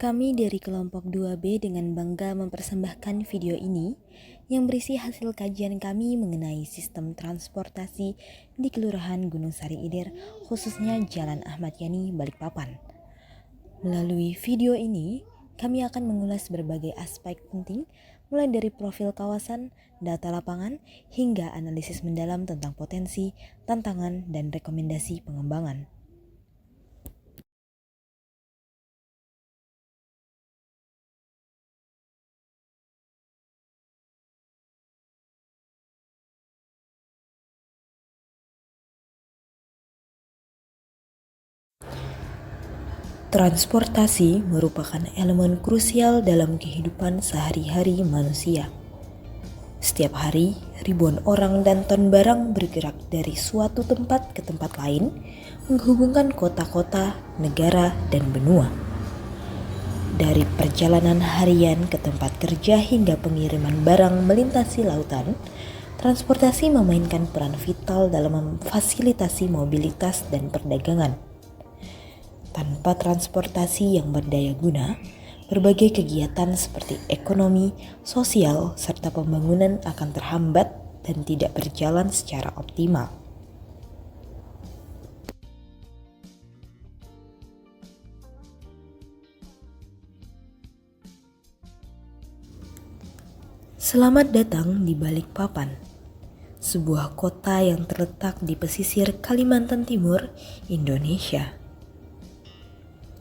Kami dari kelompok 2B dengan bangga mempersembahkan video ini yang berisi hasil kajian kami mengenai sistem transportasi di Kelurahan Gunung Sari Ilir, khususnya Jalan Ahmad Yani, Balikpapan. Melalui video ini, kami akan mengulas berbagai aspek penting, mulai dari profil kawasan, data lapangan, hingga analisis mendalam tentang potensi, tantangan, dan rekomendasi pengembangan. Transportasi merupakan elemen krusial dalam kehidupan sehari-hari manusia. Setiap hari, ribuan orang dan ton barang bergerak dari suatu tempat ke tempat lain, menghubungkan kota-kota, negara, dan benua. Dari perjalanan harian ke tempat kerja hingga pengiriman barang melintasi lautan, transportasi memainkan peran vital dalam memfasilitasi mobilitas dan perdagangan. Tanpa transportasi yang berdaya guna, berbagai kegiatan seperti ekonomi, sosial, serta pembangunan akan terhambat dan tidak berjalan secara optimal. Selamat datang di Balikpapan, sebuah kota yang terletak di pesisir Kalimantan Timur, Indonesia.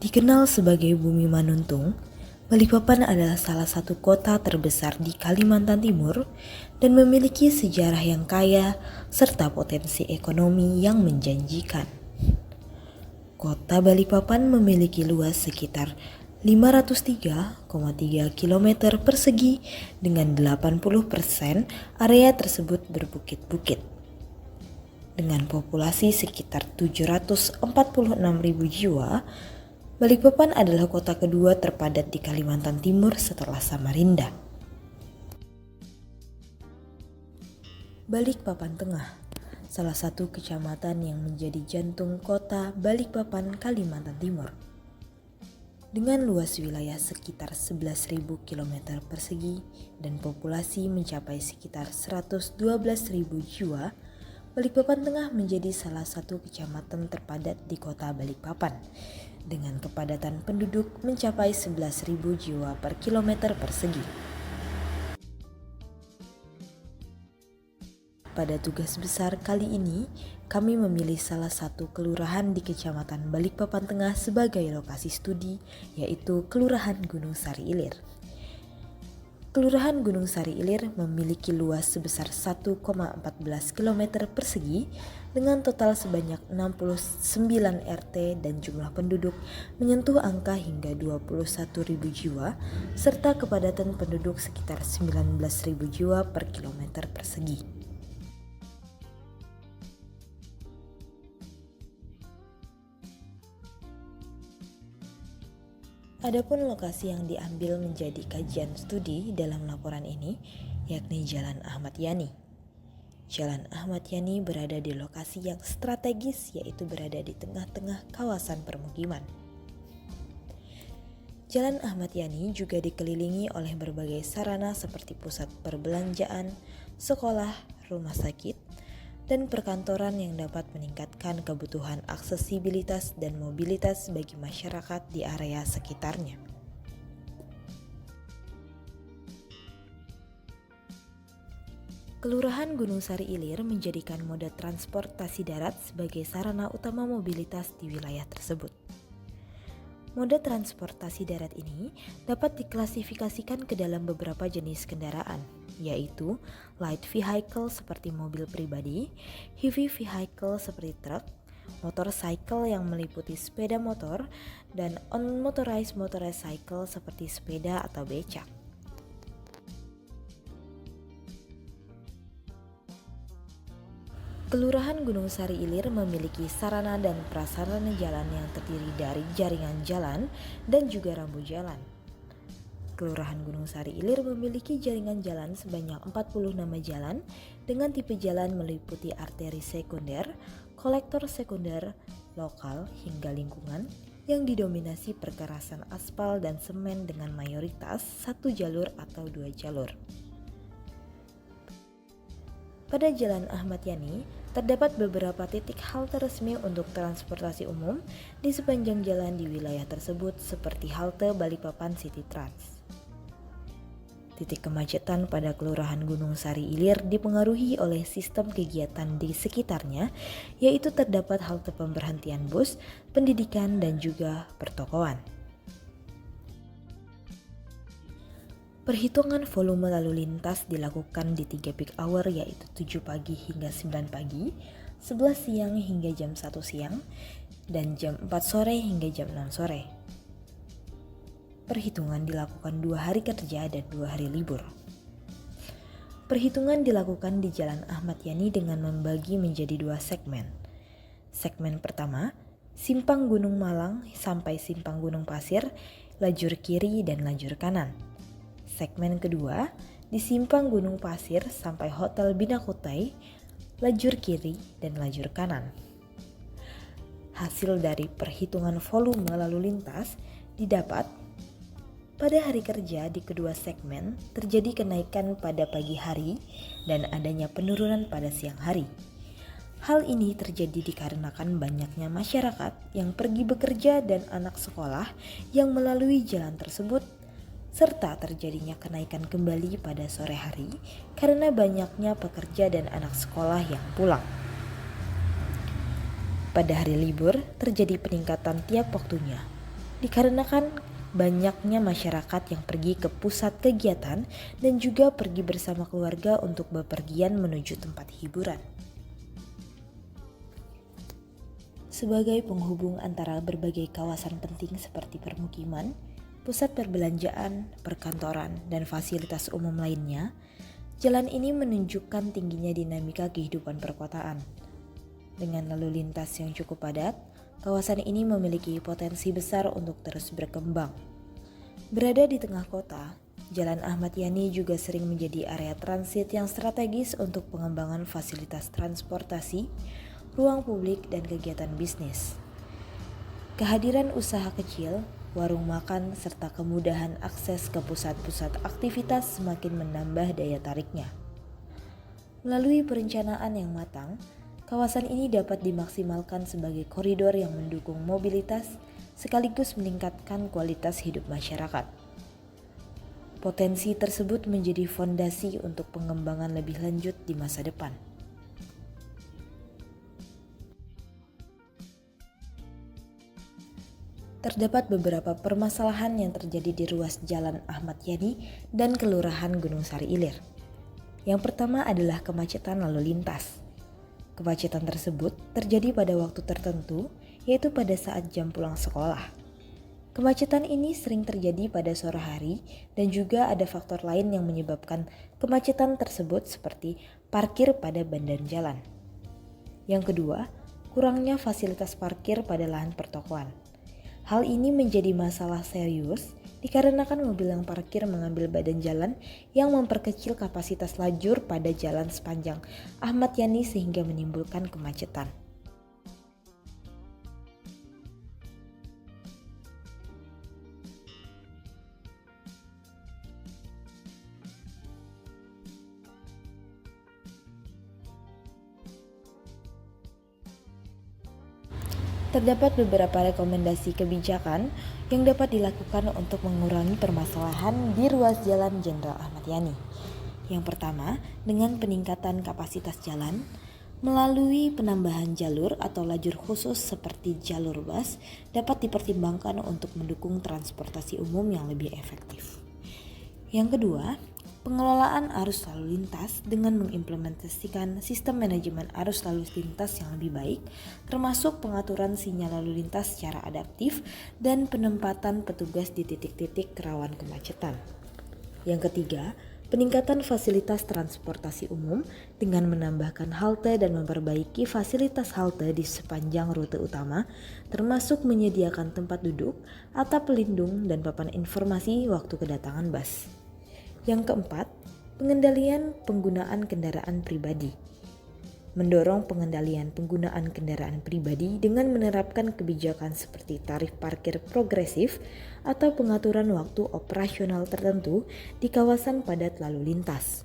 Dikenal sebagai Bumi Manuntung, Balikpapan adalah salah satu kota terbesar di Kalimantan Timur dan memiliki sejarah yang kaya serta potensi ekonomi yang menjanjikan. Kota Balikpapan memiliki luas sekitar 503,3 km persegi dengan 80% area tersebut berbukit-bukit. Dengan populasi sekitar 746.000 jiwa, Balikpapan adalah kota kedua terpadat di Kalimantan Timur setelah Samarinda. Balikpapan Tengah, salah satu kecamatan yang menjadi jantung kota Balikpapan, Kalimantan Timur. Dengan luas wilayah sekitar 11.000 km persegi dan populasi mencapai sekitar 112.000 jiwa, Balikpapan Tengah menjadi salah satu kecamatan terpadat di kota Balikpapan, dengan kepadatan penduduk mencapai 11.000 jiwa per kilometer persegi. Pada tugas besar kali ini, kami memilih salah satu kelurahan di Kecamatan Balikpapan Tengah sebagai lokasi studi, yaitu Kelurahan Gunung Sari Ilir. Kelurahan Gunung Sari Ilir memiliki luas sebesar 1,14 km persegi dengan total sebanyak 69 RT dan jumlah penduduk menyentuh angka hingga 21.000 jiwa serta kepadatan penduduk sekitar 19.000 jiwa per kilometer persegi. Adapun lokasi yang diambil menjadi kajian studi dalam laporan ini yakni Jalan Ahmad Yani. Jalan Ahmad Yani berada di lokasi yang strategis, yaitu berada di tengah-tengah kawasan permukiman. Jalan Ahmad Yani juga dikelilingi oleh berbagai sarana seperti pusat perbelanjaan, sekolah, rumah sakit, dan perkantoran yang dapat meningkatkan kebutuhan aksesibilitas dan mobilitas bagi masyarakat di area sekitarnya. Kelurahan Gunung Sari Ilir menjadikan moda transportasi darat sebagai sarana utama mobilitas di wilayah tersebut. Moda transportasi darat ini dapat diklasifikasikan ke dalam beberapa jenis kendaraan, yaitu light vehicle seperti mobil pribadi, heavy vehicle seperti truk, motorcycle yang meliputi sepeda motor, dan unmotorized motorcycle seperti sepeda atau becak. Kelurahan Gunung Sari Ilir memiliki sarana dan prasarana jalan yang terdiri dari jaringan jalan dan juga rambu jalan. Kelurahan Gunung Sari Ilir memiliki jaringan jalan sebanyak 40 nama jalan dengan tipe jalan meliputi arteri sekunder, kolektor sekunder, lokal hingga lingkungan, yang didominasi perkerasan aspal dan semen dengan mayoritas satu jalur atau dua jalur. Pada Jalan Ahmad Yani, terdapat beberapa titik halte resmi untuk transportasi umum di sepanjang jalan di wilayah tersebut seperti halte Balikpapan City Trans. Titik kemacetan pada Kelurahan Gunung Sari Ilir dipengaruhi oleh sistem kegiatan di sekitarnya, yaitu terdapat halte pemberhentian bus, pendidikan, dan juga pertokoan. Perhitungan volume lalu lintas dilakukan di 3 peak hour, yaitu 7 pagi hingga 9 pagi, 11 siang hingga jam 1 siang, dan jam 4 sore hingga jam 6 sore. Perhitungan dilakukan 2 hari kerja dan 2 hari libur. Perhitungan dilakukan di Jalan Ahmad Yani dengan membagi menjadi 2 segmen. Segmen pertama, Simpang Gunung Malang sampai Simpang Gunung Pasir, lajur kiri dan lajur kanan. Segmen kedua, di Simpang Gunung Pasir sampai Hotel Bina Kutai, lajur kiri dan lajur kanan. Hasil dari perhitungan volume lalu lintas didapat pada hari kerja di kedua segmen terjadi kenaikan pada pagi hari dan adanya penurunan pada siang hari. Hal ini terjadi dikarenakan banyaknya masyarakat yang pergi bekerja dan anak sekolah yang melalui jalan tersebut, serta terjadinya kenaikan kembali pada sore hari karena banyaknya pekerja dan anak sekolah yang pulang. Pada hari libur terjadi peningkatan tiap waktunya dikarenakan banyaknya masyarakat yang pergi ke pusat kegiatan dan juga pergi bersama keluarga untuk bepergian menuju tempat hiburan. Sebagai penghubung antara berbagai kawasan penting seperti permukiman, pusat perbelanjaan, perkantoran, dan fasilitas umum lainnya, jalan ini menunjukkan tingginya dinamika kehidupan perkotaan. Dengan lalu lintas yang cukup padat, kawasan ini memiliki potensi besar untuk terus berkembang. Berada di tengah kota, Jalan Ahmad Yani juga sering menjadi area transit yang strategis untuk pengembangan fasilitas transportasi, ruang publik, dan kegiatan bisnis. Kehadiran usaha kecil, warung makan, serta kemudahan akses ke pusat-pusat aktivitas semakin menambah daya tariknya. Melalui perencanaan yang matang, kawasan ini dapat dimaksimalkan sebagai koridor yang mendukung mobilitas sekaligus meningkatkan kualitas hidup masyarakat. Potensi tersebut menjadi fondasi untuk pengembangan lebih lanjut di masa depan. Terdapat beberapa permasalahan yang terjadi di ruas Jalan Ahmad Yani dan Kelurahan Gunung Sari Ilir. Yang pertama adalah kemacetan lalu lintas. Kemacetan tersebut terjadi pada waktu tertentu, yaitu pada saat jam pulang sekolah. Kemacetan ini sering terjadi pada sore hari dan juga ada faktor lain yang menyebabkan kemacetan tersebut seperti parkir pada badan jalan. Yang kedua, kurangnya fasilitas parkir pada lahan pertokoan. Hal ini menjadi masalah serius dikarenakan mobil yang parkir mengambil badan jalan yang memperkecil kapasitas lajur pada jalan sepanjang Ahmad Yani sehingga menimbulkan kemacetan. Terdapat beberapa rekomendasi kebijakan yang dapat dilakukan untuk mengurangi permasalahan di ruas Jalan Jenderal Ahmad Yani. Yang pertama, dengan peningkatan kapasitas jalan melalui penambahan jalur atau lajur khusus seperti jalur bus dapat dipertimbangkan untuk mendukung transportasi umum yang lebih efektif. Yang kedua, pengelolaan arus lalu lintas dengan mengimplementasikan sistem manajemen arus lalu lintas yang lebih baik, termasuk pengaturan sinyal lalu lintas secara adaptif dan penempatan petugas di titik-titik rawan kemacetan. Yang ketiga, peningkatan fasilitas transportasi umum dengan menambahkan halte dan memperbaiki fasilitas halte di sepanjang rute utama, termasuk menyediakan tempat duduk, atap pelindung, dan papan informasi waktu kedatangan bus. Yang keempat, pengendalian penggunaan kendaraan pribadi. mendorong pengendalian penggunaan kendaraan pribadi dengan menerapkan kebijakan seperti tarif parkir progresif atau pengaturan waktu operasional tertentu di kawasan padat lalu lintas.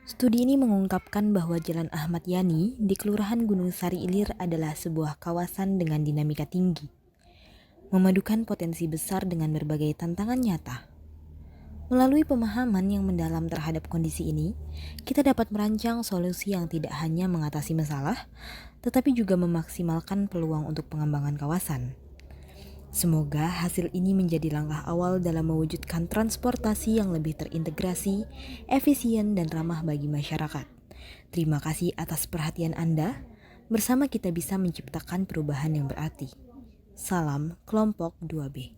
Studi ini mengungkapkan bahwa Jalan Ahmad Yani di Kelurahan Gunung Sari Ilir adalah sebuah kawasan dengan dinamika tinggi, memadukan potensi besar dengan berbagai tantangan nyata. Melalui pemahaman yang mendalam terhadap kondisi ini, kita dapat merancang solusi yang tidak hanya mengatasi masalah, tetapi juga memaksimalkan peluang untuk pengembangan kawasan. Semoga hasil ini menjadi langkah awal dalam mewujudkan transportasi yang lebih terintegrasi, efisien, dan ramah bagi masyarakat. Terima kasih atas perhatian Anda. Bersama kita bisa menciptakan perubahan yang berarti. Salam Kelompok 2B.